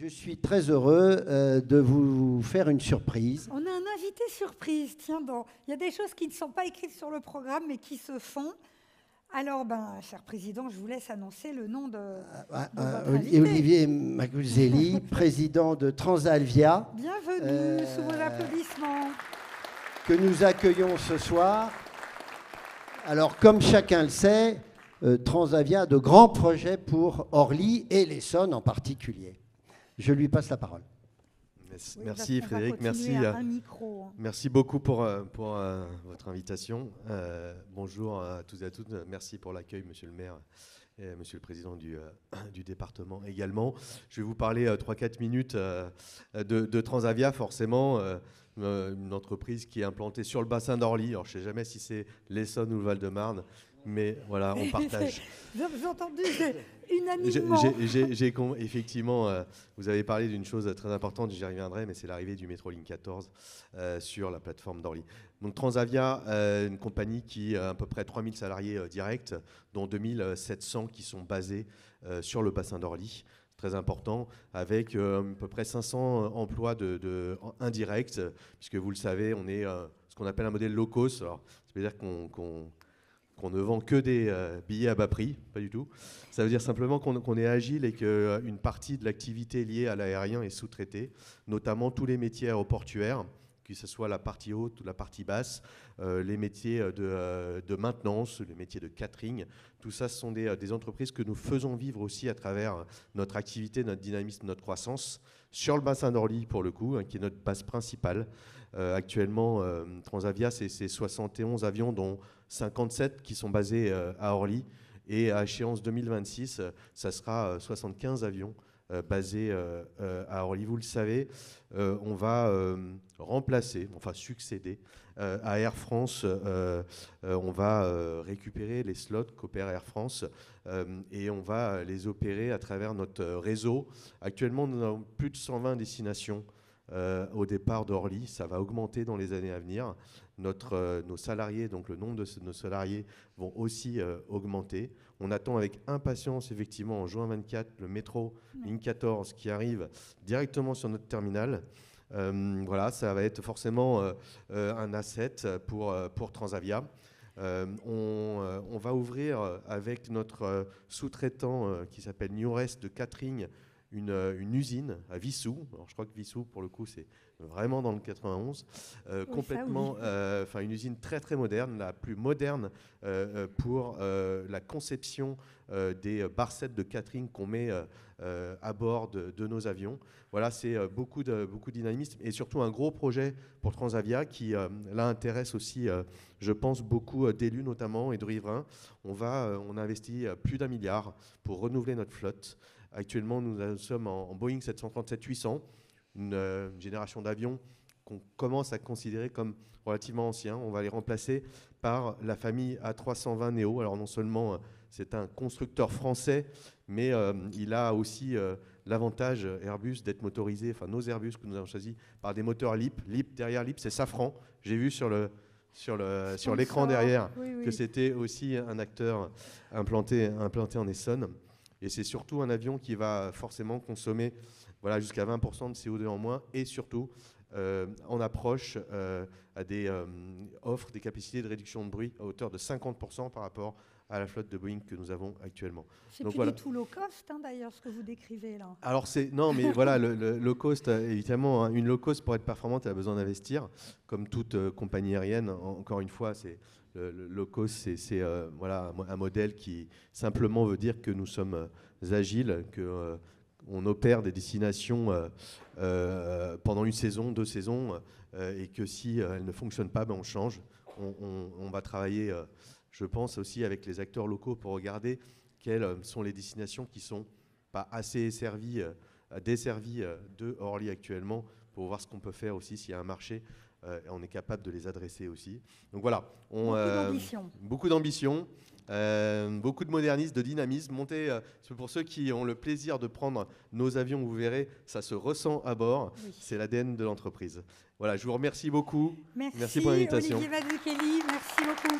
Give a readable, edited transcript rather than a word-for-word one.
Je suis très heureux de vous faire une surprise. On a un invité surprise, tiens donc. Il y a des choses qui ne sont pas écrites sur le programme, mais qui se font. Alors, cher président, je vous laisse annoncer le nom de votre invité. Olivier Maguzelli, président de Transalvia. Bienvenue, sous vos applaudissements. Que nous accueillons ce soir. Alors, comme chacun le sait, Transalvia a de grands projets pour Orly et l'Essonne en particulier. Je lui passe la parole. Merci Frédéric, merci beaucoup pour votre invitation. Bonjour à tous et à toutes, merci pour l'accueil, monsieur le maire et monsieur le président du département également. Je vais vous parler 3-4 minutes de Transavia, forcément, une entreprise qui est implantée sur le bassin d'Orly. Alors je ne sais jamais si c'est l'Essonne ou le Val-de-Marne, mais voilà, on partage. J'ai entendu unanimement. Effectivement, vous avez parlé d'une chose très importante, j'y reviendrai, mais c'est l'arrivée du métro Ligne 14 sur la plateforme d'Orly. Donc Transavia, une compagnie qui a à peu près 3000 salariés directs, dont 2700 qui sont basés sur le bassin d'Orly. Très important, avec à peu près 500 emplois indirects, puisque vous le savez, on est ce qu'on appelle un modèle low cost. Alors, ça veut dire qu'on ne vend que des billets à bas prix, pas du tout. Ça veut dire simplement qu'on est agile et qu'une partie de l'activité liée à l'aérien est sous-traitée, notamment tous les métiers aéroportuaires, que ce soit la partie haute ou la partie basse, les métiers de maintenance, les métiers de catering. Tout ça, ce sont des entreprises que nous faisons vivre aussi à travers notre activité, notre dynamisme, notre croissance, sur le bassin d'Orly pour le coup, qui est notre base principale. Actuellement, Transavia, c'est 71 avions, dont 57 qui sont basés à Orly. Et à échéance 2026, ça sera 75 avions basés à Orly. Vous le savez, on va remplacer, enfin succéder à Air France. On va récupérer les slots qu'opère Air France et on va les opérer à travers notre réseau. Actuellement, nous avons plus de 120 destinations au départ d'Orly. Ça va augmenter dans les années à venir. Nos salariés, donc le nombre de nos salariés vont aussi augmenter. On attend avec impatience, effectivement, en juin 24, le métro Ligne 14 qui arrive directement sur notre terminal. Voilà, ça va être forcément un asset pour Transavia. On va ouvrir avec notre sous-traitant qui s'appelle Newrest de catering une usine à Vissou. Alors, je crois que Vissou, pour le coup, c'est vraiment dans le 91. Complètement, une usine très très moderne, la plus moderne pour la conception des barsettes de catering qu'on met à bord de nos avions. Voilà, c'est beaucoup de dynamisme et surtout un gros projet pour Transavia qui là intéresse aussi, je pense, beaucoup d'élus notamment et de riverains. On a investi plus d'1 milliard pour renouveler notre flotte. Actuellement, nous sommes en Boeing 737-800, une génération d'avions qu'on commence à considérer comme relativement anciens. On va les remplacer par la famille A320neo. Alors non seulement c'est un constructeur français, mais il a aussi l'avantage, Airbus, d'être motorisé, enfin nos Airbus que nous avons choisis, par des moteurs LEAP. LEAP, derrière LEAP, c'est Safran. J'ai vu sur l'écran derrière que c'était aussi un acteur implanté en Essonne. Et c'est surtout un avion qui va forcément consommer jusqu'à 20% de CO2 en moins et surtout on approche à offre des capacités de réduction de bruit à hauteur de 50% par rapport à la flotte de Boeing que nous avons actuellement. C'est plus du tout low cost, d'ailleurs, ce que vous décrivez là. Alors non, mais voilà, le low cost, évidemment, une low cost pour être performante, elle a besoin d'investir, comme toute compagnie aérienne. Encore une fois, le low cost, c'est un modèle qui simplement veut dire que nous sommes agiles, qu'on opère des destinations pendant une saison, 2 saisons, et que si elles ne fonctionnent pas, on change. On va travailler, je pense, aussi avec les acteurs locaux pour regarder quelles sont les destinations qui ne sont pas assez desservies de Orly actuellement, pour voir ce qu'on peut faire aussi s'il y a un marché. On est capable de les adresser aussi. Donc voilà, beaucoup d'ambition, beaucoup de modernisme, de dynamisme. Pour ceux qui ont le plaisir de prendre nos avions, vous verrez, ça se ressent à bord. Oui. C'est l'ADN de l'entreprise. Voilà, je vous remercie beaucoup. Merci pour l'invitation. Olivier Maguzelli, merci beaucoup.